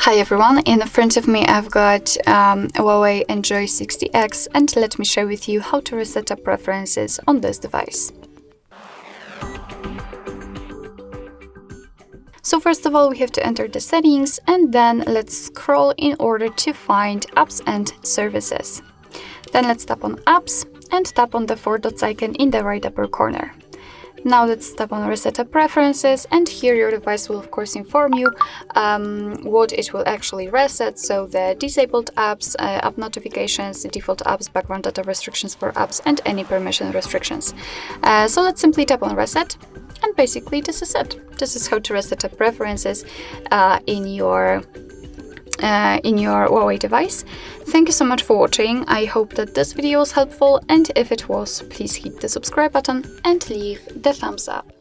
Hi everyone, in front of me I've got a HUAWEI Enjoy 60X, and let me share with you how to reset up preferences on this device. So first of all, we have to enter the settings, and then let's scroll in order to find apps and services. Then let's tap on apps and tap on the 4 dots icon in the right upper corner. Now let's tap on Reset Up Preferences, and here your device will of course inform you what it will actually reset. So the disabled apps, app notifications, default apps, background data restrictions for apps, and any permission restrictions. So let's simply tap on Reset, and basically this is it. This is how to reset up preferences in your HUAWEI device. Thank you so much for watching. I hope that this video was helpful, and if it was, please hit the subscribe button and leave the thumbs up.